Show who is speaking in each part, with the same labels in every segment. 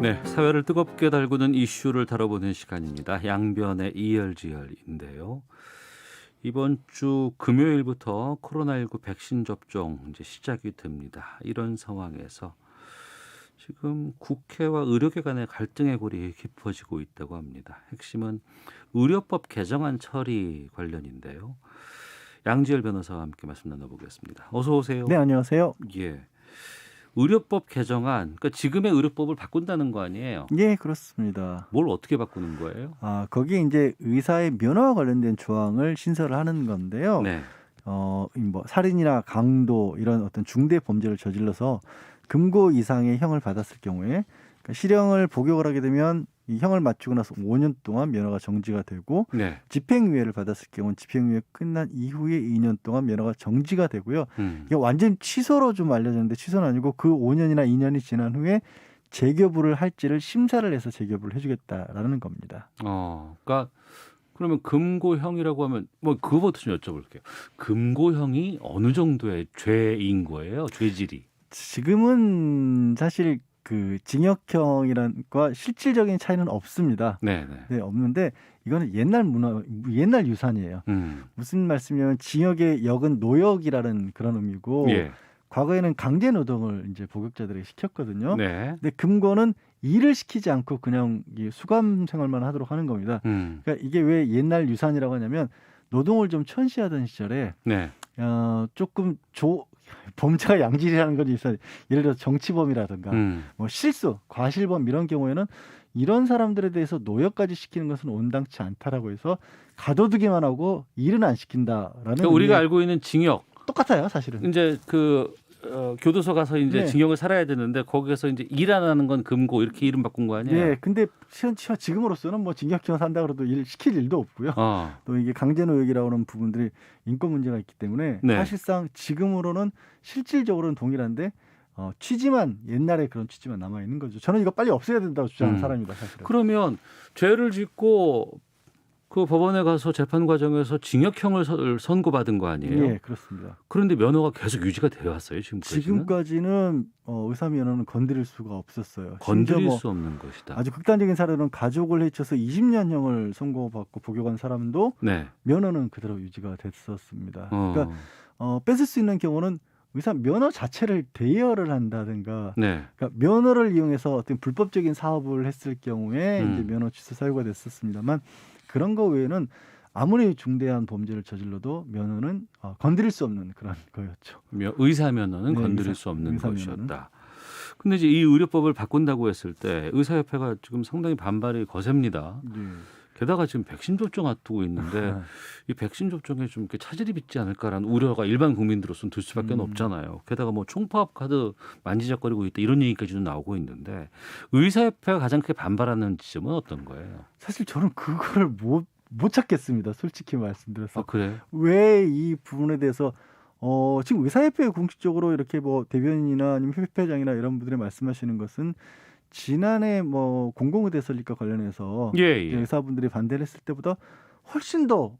Speaker 1: 네, 사회를 뜨겁게 달구는 이슈를 다뤄보는 시간입니다. 양변의 이열지열인데요. 이번 주 금요일부터 코로나19 백신 접종 이제 시작이 됩니다. 이런 상황에서 지금 국회와 의료계 간의 갈등의 골이 깊어지고 있다고 합니다. 핵심은 의료법 개정안 처리 관련인데요. 양지열 변호사와 함께 말씀 나눠보겠습니다. 어서 오세요.
Speaker 2: 네, 안녕하세요.
Speaker 1: 예. 의료법 개정안, 그러니까 지금의 의료법을 바꾼다는 거 아니에요?
Speaker 2: 예, 그렇습니다.
Speaker 1: 뭘 어떻게 바꾸는 거예요?
Speaker 2: 거기에 이제 의사의 면허와 관련된 조항을 신설을 하는 건데요.
Speaker 1: 네.
Speaker 2: 뭐 살인이나 강도 이런 어떤 중대 범죄를 저질러서 금고 이상의 형을 받았을 경우에 그러니까 실형을 복역을 하게 되면 이 형을 마치고 나서 5년 동안 면허가 정지가 되고
Speaker 1: 네.
Speaker 2: 집행유예를 받았을 경우는 집행유예 끝난 이후에 2년 동안 면허가 정지가 되고요. 이게 완전 취소로 좀 알려졌는데 취소는 아니고 그 5년이나 2년이 지난 후에 재교부를 할지를 심사를 해서 재교부를 해주겠다라는 겁니다.
Speaker 1: 그러니까 그러면 금고형이라고 하면 뭐 그거부터 좀 여쭤볼게요. 금고형이 어느 정도의 죄인 거예요? 죄질이?
Speaker 2: 지금은 사실 그 징역형이란과 실질적인 차이는 없습니다.
Speaker 1: 네.
Speaker 2: 네, 없는데 이거는 옛날 유산이에요. 무슨 말씀이냐면 징역의 역은 노역이라는 그런 의미고
Speaker 1: 예.
Speaker 2: 과거에는 강제 노동을 이제 복역자들에게 시켰거든요.
Speaker 1: 네.
Speaker 2: 근데 금고는 일을 시키지 않고 그냥 이 수감 생활만 하도록 하는 겁니다. 그러니까 이게 왜 옛날 유산이라고 하냐면 노동을 좀 천시하던 시절에
Speaker 1: 네.
Speaker 2: 조금 범죄가 양질이라는 건 있어요. 예를 들어 정치범이라든가 뭐 실수, 과실범 이런 경우에는 이런 사람들에 대해서 노역까지 시키는 것은 온당치 않다라고 해서 가둬두기만 하고 일은 안 시킨다라는
Speaker 1: 그러니까 우리가 알고 있는 징역
Speaker 2: 똑같아요, 사실은.
Speaker 1: 이제 교도소 가서 이제
Speaker 2: 네.
Speaker 1: 징역을 살아야 되는데 거기서 이제 일 안 하는 건 금고 이렇게 이름 바꾼 거 아니에요?
Speaker 2: 네, 근데 지금으로서는 뭐 징역형 산다 그래도 일 시킬 일도 없고요. 또 이게 강제노역이라고 하는 부분들이 인권 문제가 있기 때문에
Speaker 1: 네.
Speaker 2: 사실상 지금으로는 실질적으로는 동일한데 취지만 옛날에 그런 취지만 남아 있는 거죠. 저는 이거 빨리 없애야 된다고 주장하는 사람입니다, 사실은.
Speaker 1: 그러면 죄를 짓고 그 법원에 가서 재판 과정에서 징역형을 선고받은 거 아니에요?
Speaker 2: 예, 그렇습니다.
Speaker 1: 그런데 면허가 계속 유지가 되어 왔어요, 지금까지는?
Speaker 2: 지금까지는 의사 면허는 건드릴 수가 없었어요.
Speaker 1: 건드릴 수 없는 것이다.
Speaker 2: 아주 극단적인 사례로는 가족을 해쳐서 20년형을 선고받고 복역한 사람도
Speaker 1: 네.
Speaker 2: 면허는 그대로 유지가 됐었습니다. 그러니까 뺏을 수 있는 경우는 의사 면허 자체를 대여를 한다든가,
Speaker 1: 네.
Speaker 2: 그러니까 면허를 이용해서 어떤 불법적인 사업을 했을 경우에 이제 면허 취소 사유가 됐었습니다만 그런 거 외에는 아무리 중대한 범죄를 저질러도 면허는 건드릴 수 없는 그런 거였죠.
Speaker 1: 의사 면허는
Speaker 2: 네,
Speaker 1: 건드릴 수 없는
Speaker 2: 의사
Speaker 1: 것이었다. 근데 이제 이 의료법을 바꾼다고 했을 때 의사협회가 지금 상당히 반발이 거셉니다.
Speaker 2: 네.
Speaker 1: 게다가 지금 백신 접종 앞두고 있는데 이 백신 접종에 좀 이렇게 차질이 빚지 않을까라는 우려가 일반 국민들로서는 들 수밖에 없잖아요. 게다가 뭐 총파업 카드 만지작거리고 있다 이런 얘기까지도 나오고 있는데 의사협회가 가장 크게 반발하는 지점은 어떤 거예요?
Speaker 2: 사실 저는 그거를 못 찾겠습니다. 솔직히 말씀드려서.
Speaker 1: 그래요?
Speaker 2: 왜 이 부분에 대해서 지금 의사협회 공식적으로 이렇게 뭐 대변인이나 아니면 협회장이나 이런 분들이 말씀하시는 것은 지난해 뭐 공공의대 설립과 관련해서
Speaker 1: 예.
Speaker 2: 의사분들이 반대를 했을 때보다 훨씬 더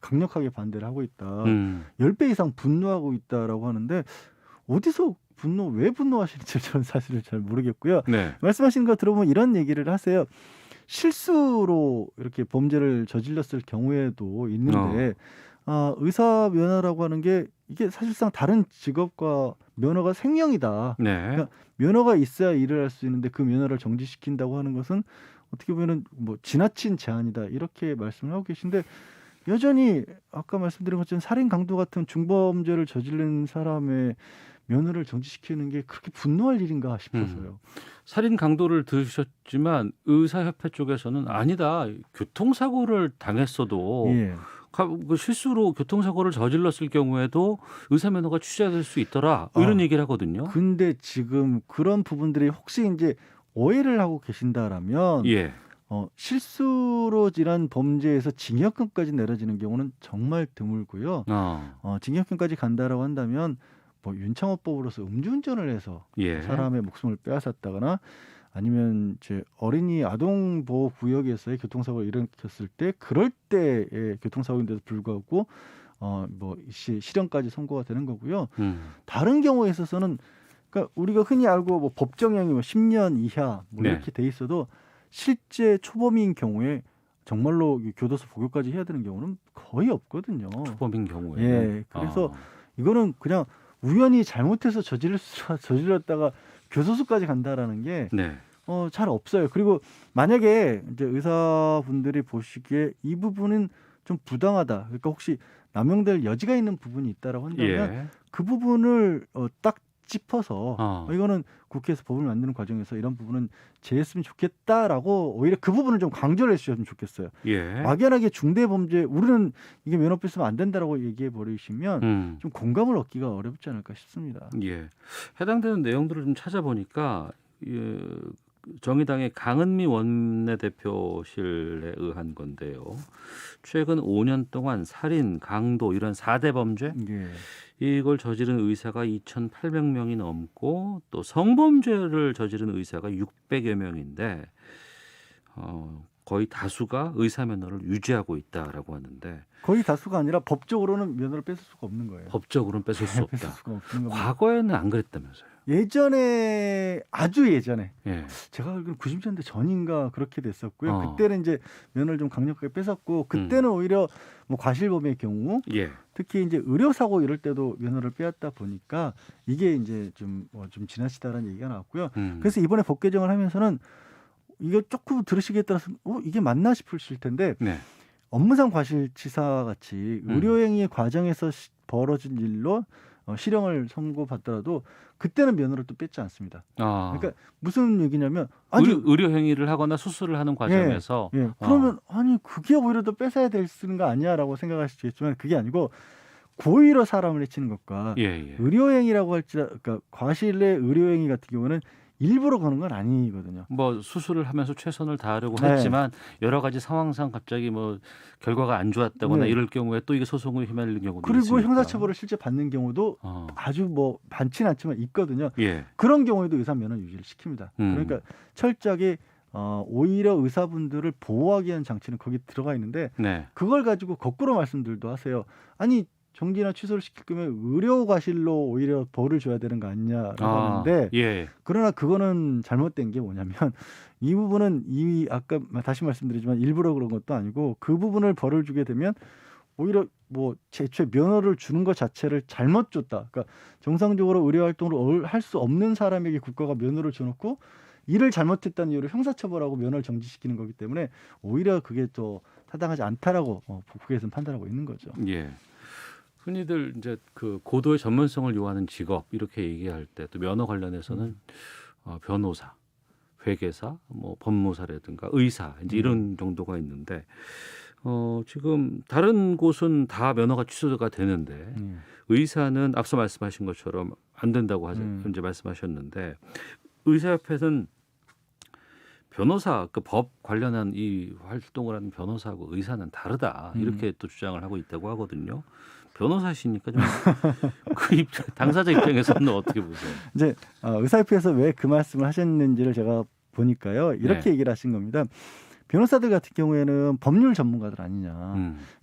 Speaker 2: 강력하게 반대를 하고 있다. 10배 이상 분노하고 있다라고 하는데 어디서 왜 분노하시는지 저는 사실은 잘 모르겠고요.
Speaker 1: 네.
Speaker 2: 말씀하신 거 들어보면 이런 얘기를 하세요. 실수로 이렇게 범죄를 저질렀을 경우에도 있는데 의사 면허라고 하는 게 이게 사실상 다른 직업과 면허가 생명이다.
Speaker 1: 네.
Speaker 2: 그러니까 면허가 있어야 일을 할 수 있는데 그 면허를 정지시킨다고 하는 것은 어떻게 보면은 뭐 지나친 제한이다 이렇게 말씀을 하고 계신데 여전히 아까 말씀드린 것처럼 살인 강도 같은 중범죄를 저지른 사람의 면허를 정지시키는 게 그렇게 분노할 일인가 싶어서요.
Speaker 1: 살인 강도를 들으셨지만 의사협회 쪽에서는 아니다. 교통사고를 당했어도
Speaker 2: 예.
Speaker 1: 그 실수로 교통사고를 저질렀을 경우에도 의사면허가 취소될 수 있더라. 이런 얘기를 하거든요.
Speaker 2: 근데 지금 그런 부분들이 혹시 이제 오해를 하고 계신다라면
Speaker 1: 예.
Speaker 2: 실수로 인한 범죄에서 징역형까지 내려지는 경우는 정말 드물고요. 징역형까지 간다라고 한다면 뭐 윤창호법으로서 음주운전을 해서
Speaker 1: 예.
Speaker 2: 사람의 목숨을 빼앗았다거나 아니면 이제 어린이 아동 보호 구역에서의 교통사고를 일으켰을 때 그럴 때의 교통사고인데도 불구하고 뭐 실형까지 선고가 되는 거고요. 다른 경우에 있어서는 그러니까 우리가 흔히 알고 뭐 법정형이 뭐 10년 이하 뭐
Speaker 1: 네.
Speaker 2: 이렇게 돼 있어도 실제 초범인 경우에 정말로 이 교도소 복역까지 해야 되는 경우는 거의 없거든요.
Speaker 1: 초범인 경우에는.
Speaker 2: 예, 그래서
Speaker 1: 아,
Speaker 2: 이거는 그냥 우연히 잘못해서 저질렀다가 교도소까지 간다라는 게
Speaker 1: 네.
Speaker 2: 잘 없어요. 그리고 만약에 이제 의사분들이 보시기에 이 부분은 좀 부당하다. 그러니까 혹시 남용될 여지가 있는 부분이 있다라고 한다면
Speaker 1: 예.
Speaker 2: 그 부분을 딱 짚어서
Speaker 1: 어.
Speaker 2: 이거는 국회에서 법을 만드는 과정에서 이런 부분은 제했으면 좋겠다라고 오히려 그 부분을 좀 강조를 해주셨으면 좋겠어요.
Speaker 1: 예.
Speaker 2: 막연하게 중대범죄 우리는 이게 면허 뺐으면 안 된다라고 얘기해 버리시면 좀 공감을 얻기가 어렵지 않을까 싶습니다.
Speaker 1: 예. 해당되는 내용들을 좀 찾아보니까 예, 정의당의 강은미 원내대표실에 의한 건데요. 최근 5년 동안 살인, 강도 이런 4대 범죄
Speaker 2: 예.
Speaker 1: 이걸 저지른 의사가 2,800명이 넘고 또 성범죄를 저지른 의사가 600여 명인데 거의 다수가 의사 면허를 유지하고 있다라고 하는데
Speaker 2: 거의 다수가 아니라 법적으로는 면허를 뺏을 수가 없는 거예요.
Speaker 1: 법적으로는 뺏을 수
Speaker 2: 뺏을
Speaker 1: 없다.
Speaker 2: 수가 없는 겁니다.
Speaker 1: 과거에는 안 그랬다면서요.
Speaker 2: 예전에 아주 예전에
Speaker 1: 예.
Speaker 2: 제가 알기로는 90년대 전인가 그렇게 됐었고요.
Speaker 1: 어.
Speaker 2: 그때는 이제 면허를 좀 강력하게 뺏었고 그때는 오히려 뭐 과실범의 경우
Speaker 1: 예.
Speaker 2: 특히 이제 의료 사고 이럴 때도 면허를 빼앗다 보니까 이게 이제 좀 지나치다라는 얘기가 나왔고요. 그래서 이번에 법 개정을 하면서는 이거 조금 들으시기에 따라서 이게 맞나 싶으실 텐데
Speaker 1: 네.
Speaker 2: 업무상 과실치사 같이 의료행위 과정에서 벌어진 일로 실형을 선고받더라도 그때는 면허를 또 뺏지 않습니다.
Speaker 1: 아.
Speaker 2: 그러니까 무슨 얘기냐면 아니
Speaker 1: 의료 행위를 하거나 수술을 하는 과정에서
Speaker 2: 예. 그러면 아니 그게 오히려 더 뺏어야 되는 거 아니야라고 생각하시겠지만 그게 아니고 고의로 사람을 해치는 것과
Speaker 1: 예.
Speaker 2: 의료행위라고 할지라도 그러니까 과실의 의료행위 같은 경우는 일부러 거는 건 아니거든요.
Speaker 1: 뭐 수술을 하면서 최선을 다하려고
Speaker 2: 네.
Speaker 1: 했지만 여러 가지 상황상 갑자기 뭐 결과가 안 좋았다거나
Speaker 2: 네.
Speaker 1: 이럴 경우에 또 이게 소송을 휘말리는 경우도
Speaker 2: 그리고
Speaker 1: 있으니까.
Speaker 2: 형사처벌을 실제 받는 경우도 아주 뭐 많지는 않지만 있거든요.
Speaker 1: 예.
Speaker 2: 그런 경우에도 의사 면허 유지를 시킵니다. 그러니까 철저하게 오히려 의사분들을 보호하기 위한 장치는 거기 들어가 있는데
Speaker 1: 네.
Speaker 2: 그걸 가지고 거꾸로 말씀들도 하세요. 아니 정지나 취소를 시킬 거면 의료 과실로 오히려 벌을 줘야 되는 거 아니냐라고 하는데
Speaker 1: 예.
Speaker 2: 그러나 그거는 잘못된 게 뭐냐면 이 부분은 이미 아까 다시 말씀드리지만 일부러 그런 것도 아니고 그 부분을 벌을 주게 되면 오히려 뭐 애초에 면허를 주는 것 자체를 잘못 줬다. 그러니까 정상적으로 의료 활동을 할 수 없는 사람에게 국가가 면허를 줘놓고 일을 잘못했다는 이유로 형사처벌하고 면허를 정지시키는 거기 때문에 오히려 그게 또 타당하지 않다라고 국회에서는 판단하고 있는 거죠.
Speaker 1: 예. 흔히들 이제 그 고도의 전문성을 요하는 직업 이렇게 얘기할 때 또 면허 관련해서는 변호사, 회계사, 뭐 법무사라든가 의사 이제 이런 정도가 있는데 지금 다른 곳은 다 면허가 취소가 되는데 의사는 앞서 말씀하신 것처럼 안 된다고 이제 말씀하셨는데 의사협회는 변호사 그 법 관련한 이 활동을 하는 변호사하고 의사는 다르다 이렇게 또 주장을 하고 있다고 하거든요. 변호사시니까 좀 그 당사자 입장에서는 어떻게 보세요?
Speaker 2: 이제 의사협회에서 왜 그 말씀을 하셨는지를 제가 보니까요. 이렇게 얘기를 하신 겁니다. 변호사들 같은 경우에는 법률 전문가들 아니냐.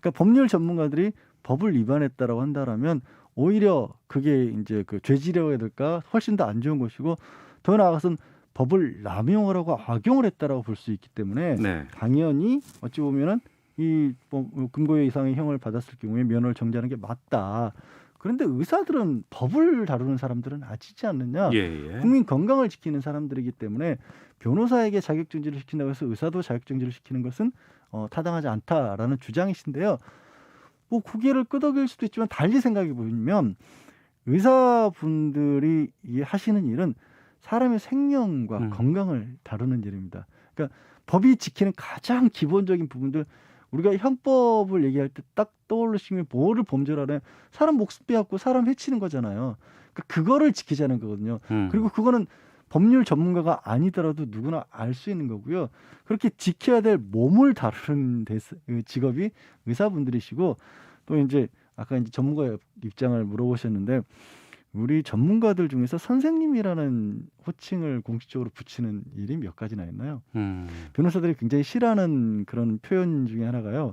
Speaker 2: 그러니까 법률 전문가들이 법을 위반했다라고 한다라면 오히려 그게 이제 그 죄질에 될까 훨씬 더 안 좋은 것이고 더 나아가서는 법을 남용을 하고 악용을 했다라고 볼 수 있기 때문에 당연히 어찌 보면은 이 금고의 이상의 형을 받았을 경우에 면허를 정지하는 게 맞다. 그런데 의사들은 법을 다루는 사람들은 아니지 않느냐. 국민 건강을 지키는 사람들이기 때문에 변호사에게 자격정지를 시킨다고 해서 의사도 자격정지를 시키는 것은 타당하지 않다라는 주장이신데요. 뭐 고개를 끄덕일 수도 있지만 달리 생각해 보면 의사분들이 하시는 일은 사람의 생명과 건강을 다루는 일입니다. 그러니까 법이 지키는 가장 기본적인 부분들 우리가 형법을 얘기할 때 딱 떠올리시면 뭐를 범죄를 하냐 사람 목숨 빼앗고 사람 해치는 거잖아요. 그러니까 그거를 지키자는 거거든요. 그리고 그거는 법률 전문가가 아니더라도 누구나 알 수 있는 거고요. 그렇게 지켜야 될 몸을 다루는 직업이 의사분들이시고 또 이제 아까 이제 전문가 입장을 물어보셨는데 우리 전문가들 중에서 선생님이라는 호칭을 공식적으로 붙이는 일이 몇 가지나 있나요? 변호사들이 굉장히 싫어하는 그런 표현 중에 하나가요.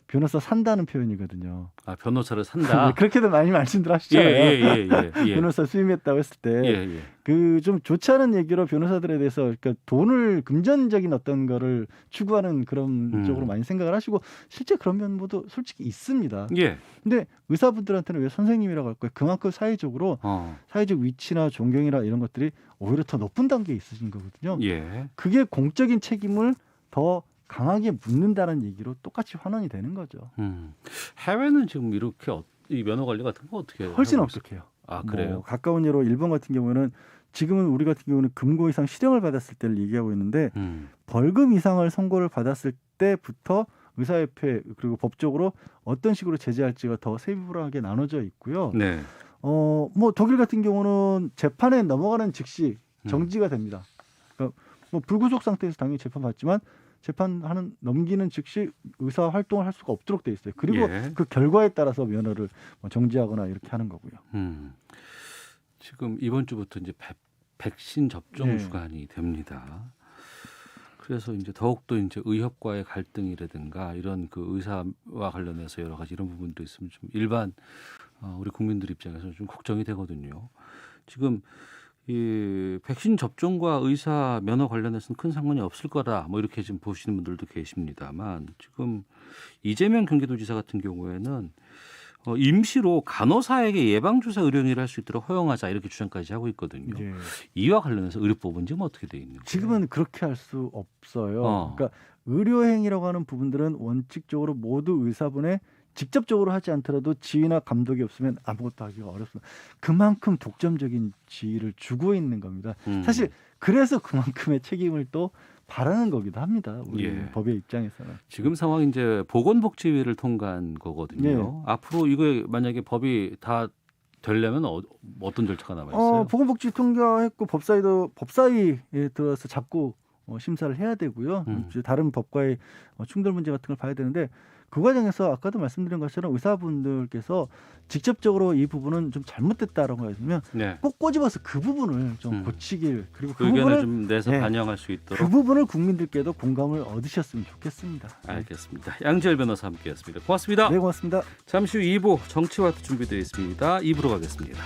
Speaker 2: 변호사 산다는 표현이거든요.
Speaker 1: 아, 변호사를 산다.
Speaker 2: 그렇게도 많이 말씀들 하시잖아요.
Speaker 1: 예.
Speaker 2: 변호사 수임했다고 했을 때
Speaker 1: 예.
Speaker 2: 그 좀 좋지 않은 얘기로 변호사들에 대해서 그러니까 돈을 금전적인 어떤 거를 추구하는 그런 쪽으로 많이 생각을 하시고 실제 그런 면모도 솔직히 있습니다.
Speaker 1: 예.
Speaker 2: 근데 의사분들한테는 왜 선생님이라고 할 거예요? 그만큼 사회적으로 사회적 위치나 존경이나 이런 것들이 오히려 더 높은 단계에 있으신 거거든요.
Speaker 1: 예.
Speaker 2: 그게 공적인 책임을 더 강하게 묻는다는 얘기로 똑같이 환원이 되는 거죠.
Speaker 1: 해외는 지금 이렇게 이 면허 관리 같은 거 어떻게
Speaker 2: 훨씬
Speaker 1: 하고 있어요?
Speaker 2: 엄격해요.
Speaker 1: 아, 그래요?
Speaker 2: 뭐 가까운 예로 일본 같은 경우는 지금은 우리 같은 경우는 금고 이상 실형을 받았을 때를 얘기하고 있는데 벌금 이상을 선고를 받았을 때부터 의사협회 그리고 법적으로 어떤 식으로 제재할지가 더 세부하게 나눠져 있고요.
Speaker 1: 네.
Speaker 2: 뭐 독일 같은 경우는 재판에 넘어가는 즉시 정지가 됩니다. 그러니까 뭐 불구속 상태에서 당연히 재판 받지만 재판하는 넘기는 즉시 의사 활동을 할 수가 없도록 돼 있어요. 그리고
Speaker 1: 예.
Speaker 2: 그 결과에 따라서 면허를 정지하거나 이렇게 하는 거고요.
Speaker 1: 지금 이번 주부터 이제 백신 접종
Speaker 2: 네.
Speaker 1: 주간이 됩니다. 그래서 이제 더욱더 이제 의협과의 갈등이라든가 이런 그 의사와 관련해서 여러 가지 이런 부분들이 있으면 좀 일반 우리 국민들 입장에서 좀 걱정이 되거든요. 지금 이 백신 접종과 의사 면허 관련해서는 큰 상관이 없을 거다. 뭐 이렇게 지금 보시는 분들도 계십니다만 지금 이재명 경기도지사 같은 경우에는 임시로 간호사에게 예방주사 의료행위를 할 수 있도록 허용하자 이렇게 주장까지 하고 있거든요.
Speaker 2: 예.
Speaker 1: 이와 관련해서 의료법은 지금 어떻게 돼 있는 거예요?
Speaker 2: 지금은 그렇게 할 수 없어요. 그러니까 의료행위라고 하는 부분들은 원칙적으로 모두 의사분의 직접적으로 하지 않더라도 지휘나 감독이 없으면 아무것도 하기가 어렵습니다. 그만큼 독점적인 지위를 주고 있는 겁니다. 사실 그래서 그만큼의 책임을 또 바라는 거기도 합니다. 우리
Speaker 1: 예.
Speaker 2: 법의 입장에서는.
Speaker 1: 지금 상황 이제 보건복지위를 통과한 거거든요. 앞으로 이거 만약에 법이 다 되려면 어떤 절차가 남아 있어요?
Speaker 2: 보건복지 통과했고 법사위에 들어서 자꾸 심사를 해야 되고요. 이제 다른 법과의 충돌 문제 같은 걸 봐야 되는데 그 과정에서 아까도 말씀드린 것처럼 의사분들께서 직접적으로 이 부분은 좀 잘못됐다라고 하시면
Speaker 1: 네.
Speaker 2: 꼭 꼬집어서 그 부분을 좀 고치길 그리고 그
Speaker 1: 의견을
Speaker 2: 부분을
Speaker 1: 좀 내서 반영할 수 있도록.
Speaker 2: 그 부분을 국민들께도 공감을 얻으셨으면 좋겠습니다.
Speaker 1: 알겠습니다. 양지열 변호사 함께했습니다. 고맙습니다.
Speaker 2: 네, 고맙습니다.
Speaker 1: 잠시 후 2부 정치와트 준비되어 있습니다. 2부로 가겠습니다.